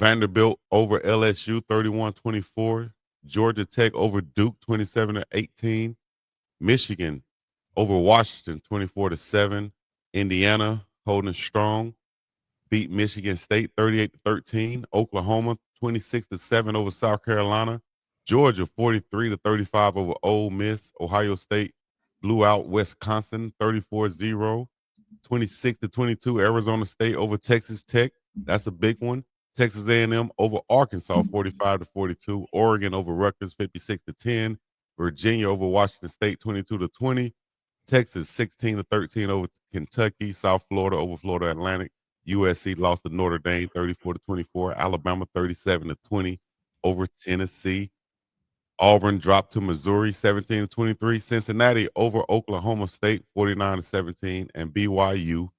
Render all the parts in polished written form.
Vanderbilt over LSU 31-24. Georgia Tech over Duke 27-18. Michigan over Washington 24-7. Indiana holding strong, beat Michigan State 38-13. Oklahoma 26-7 over South Carolina. Georgia 43-35 over Ole Miss. Ohio State blew out Wisconsin 34-0. 26-22 Arizona State over Texas Tech. That's a big one. Texas A&M over Arkansas 45-42. Oregon over Rutgers 56-10. Virginia over Washington State 22-20. Texas 16-13 over Kentucky. South Florida over Florida Atlantic. USC lost to Notre Dame 34-24. Alabama 37-20 over Tennessee. Auburn dropped to Missouri 17-23. Cincinnati over Oklahoma State 49-17, and BYU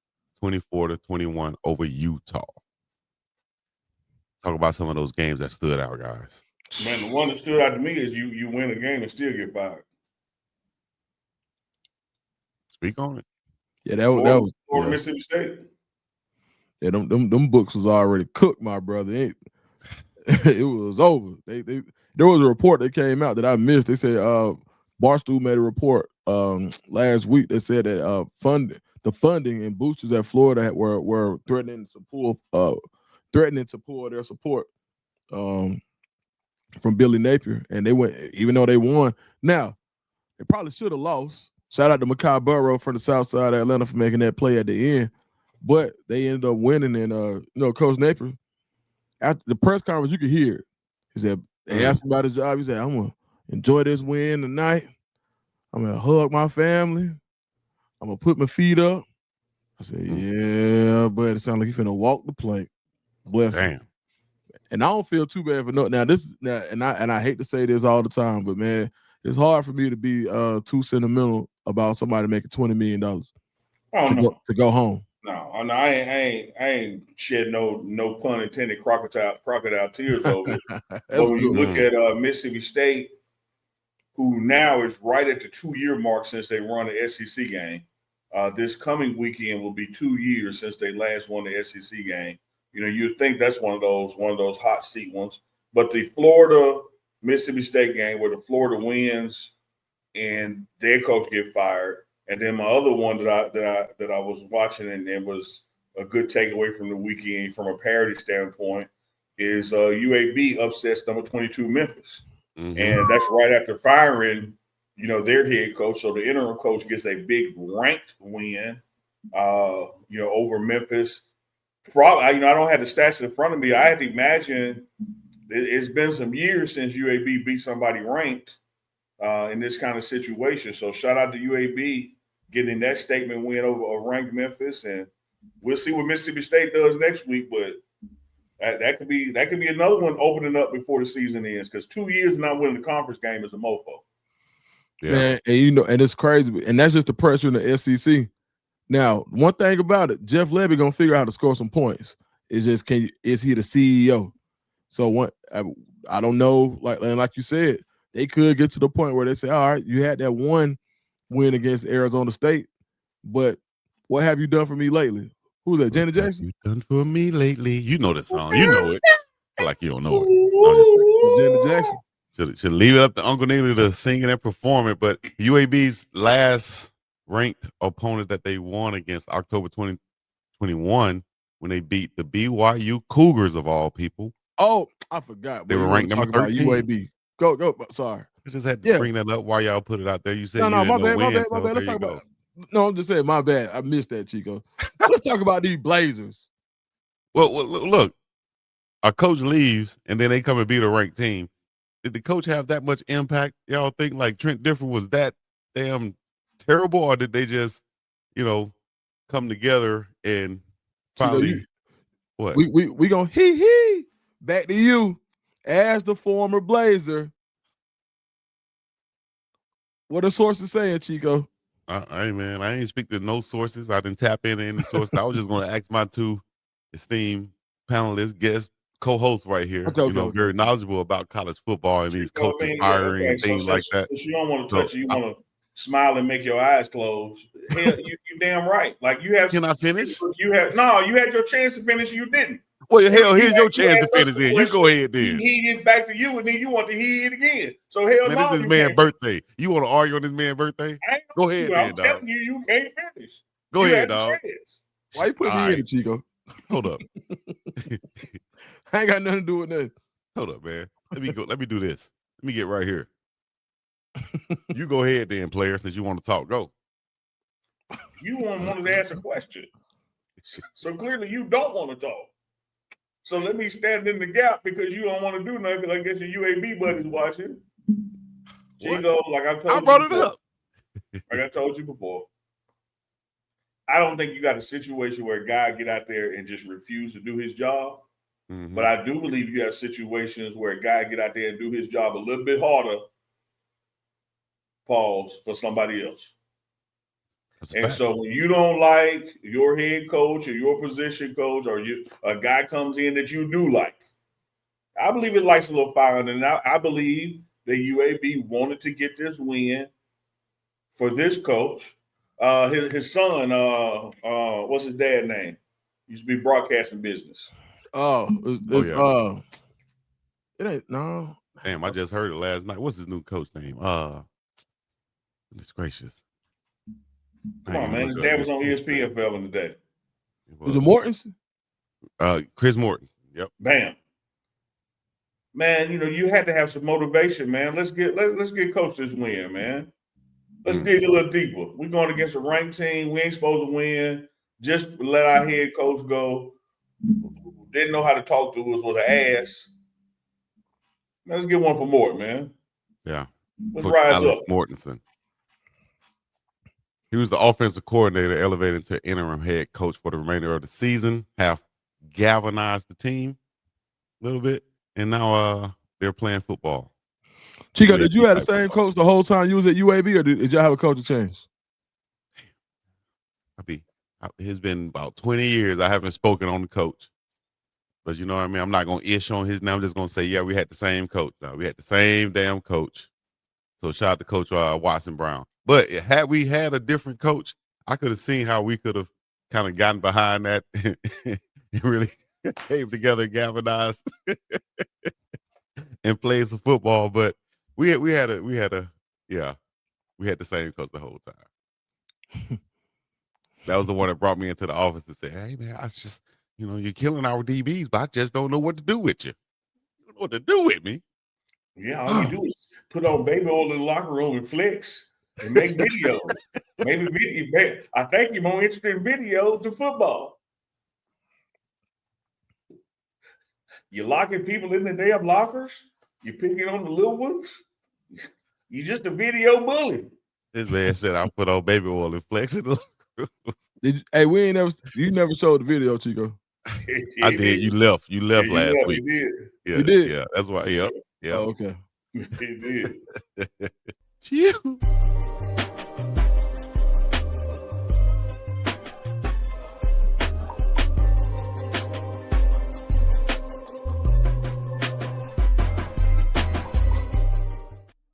24-21 over Utah. Talk about some of those games that stood out, guys. Man, the one that stood out to me is you win a game and still get fired. Speak on it. Yeah, that was or Mississippi State. Yeah, them books was already cooked, my brother. It was over. There was a report that came out that I missed. They said Barstool made a report last week. They said that the funding and boosters at Florida were threatening to pull their support from Billy Napier, and they went, even though they won. Now they probably should have lost. Shout out to Makai Burrow from the South Side of Atlanta for making that play at the end, but they ended up winning. And Coach Napier, after the press conference, you could hear it. He said they asked him about his job. He said, "I'm gonna enjoy this win tonight. I'm gonna hug my family. I'm gonna put my feet up." I said, "Yeah, but it sounds like he's finna walk the plank." Bless him. And I don't feel too bad for I hate to say this all the time, but man, it's hard for me to be too sentimental about somebody making $20 million to go home. No, I ain't shed no pun intended crocodile tears over it. But when you look at Mississippi State, who now is right at the 2-year mark since they won the SEC game. This coming weekend will be 2 years since they last won the SEC game. You'd think that's one of those hot seat ones. But the Florida Mississippi State game, where the Florida wins and their coach get fired, and then my other one that I was watching and it was a good takeaway from the weekend from a parity standpoint is UAB upsets number 22 Memphis, and that's right after firing their head coach. So the interim coach gets a big ranked win, over Memphis. Probably, I don't have the stats in front of me. I had to imagine it's been some years since UAB beat somebody ranked in this kind of situation. So shout out to UAB getting that statement win over a ranked Memphis, and we'll see what Mississippi State does next week. But that could be another one opening up before the season ends, because 2 years not winning the conference game is a mofo. Yeah, and it's crazy, and that's just the pressure in the SEC. Now, one thing about it, Jeff Levy gonna figure out how to score some points. It's just is he the CEO? So I don't know. Like you said, they could get to the point where they say, "All right, you had that one win against Arizona State, but what have you done for me lately?" Who's that? Janet Jackson? You done for me lately? You know the song. You know it. Like you don't know it. Janet Jackson. Should leave it up to Uncle Neely to sing and perform it. But UAB's last ranked opponent that they won against October 2021 when they beat the BYU Cougars of all people. Oh, I forgot. They were ranked number 13. UAB. Go. Sorry. I just had to bring that up while y'all put it out there. You said my bad. Let's talk about. No, I'm just saying, my bad. I missed that, Chico. Let's talk about these Blazers. Well, look, our coach leaves, and then they come and beat a ranked team. Did the coach have that much impact? Y'all think like Trent Difford was that damn terrible, or did they just, come together and finally what? We gonna he back to you as the former Blazer. What are sources saying, Chico? I ain't speak to no sources. I didn't tap into any sources. I was just going to ask my two esteemed panelists, guests, co-hosts right here. Very knowledgeable about college football and these coaches hiring and things like that. You don't want to touch it. You want to smile and make your eyes close. Hell, you damn right. Like you have. Can I finish? You had your chance to finish. And you didn't. Well, hell, here's your chance to asked us finish the then. You go question, ahead then. He heat it back to you, and then you want to heat it again. So hell Man, no, this is man's birthday. You want to argue on this man's birthday? Go ahead then, I'm dog. telling you, you can't finish. Go ahead, dog. Why you put me in it, Chico? Hold up. I ain't got nothing to do with that. Hold up, man. Let me go. Let me do this. Let me get right here. You go ahead then, player, since you want to talk. Go. You wanted to ask a question. So clearly you don't want to talk. So let me stand in the gap because you don't want to do nothing. I guess your UAB buddy's watching. Chico, like I told you, I brought it up. Like I told you before, I don't think you got a situation where a guy get out there and just refuse to do his job. Mm-hmm. But I do believe you have situations where a guy get out there and do his job a little bit harder, pause, for somebody else. And so when you don't like your head coach or your position coach or a guy comes in that you do like, I believe it lights a little fire. And I believe the UAB wanted to get this win for this coach. His son, what's his dad's name? Used to be broadcasting business. It ain't no. Damn, I just heard it last night. What's his new coach name? Goodness gracious. Come on, man. His dad was on ESPN for in the day. Was it Mortensen? Chris Morton. Yep. Bam. Man, you had to have some motivation, man. Let's get coach this win, man. Let's dig a little deeper. We're going against a ranked team. We ain't supposed to win. Just let our head coach go. Didn't know how to talk to us, was an ass. Let's get one for Mort, man. Yeah. Let's rise Alex up. Mortensen. He was the offensive coordinator, elevated to interim head coach for the remainder of the season, have galvanized the team a little bit, and now they're playing football. Chico, did you have the same coach the whole time you was at UAB, or did y'all have a coaching change? It's been about 20 years I haven't spoken on the coach. But you know what I mean? I'm not going to ish on his name. I'm just going to say, yeah, we had the same coach. We had the same damn coach. So shout out to Coach Watson Brown. But had we had a different coach, I could have seen how we could have kind of gotten behind that and really came together, galvanized, and played some football. But we had the same coach the whole time. That was the one that brought me into the office and said, hey man, I just, you're killing our DBs, but I just don't know what to do with you. You don't know what to do with me. Yeah, all you do is put on baby oil in the locker room and flex and make videos. I think you're more interested in videos than football. You're locking people in the damn lockers. You're picking on the little ones. You're just a video bully. This man said I put on baby oil and flex it. You never showed the video, Chico. I did. You left. You left last week. You did. Yeah, you did. Yeah, that's why. Yep. Oh, okay. He did. Phew.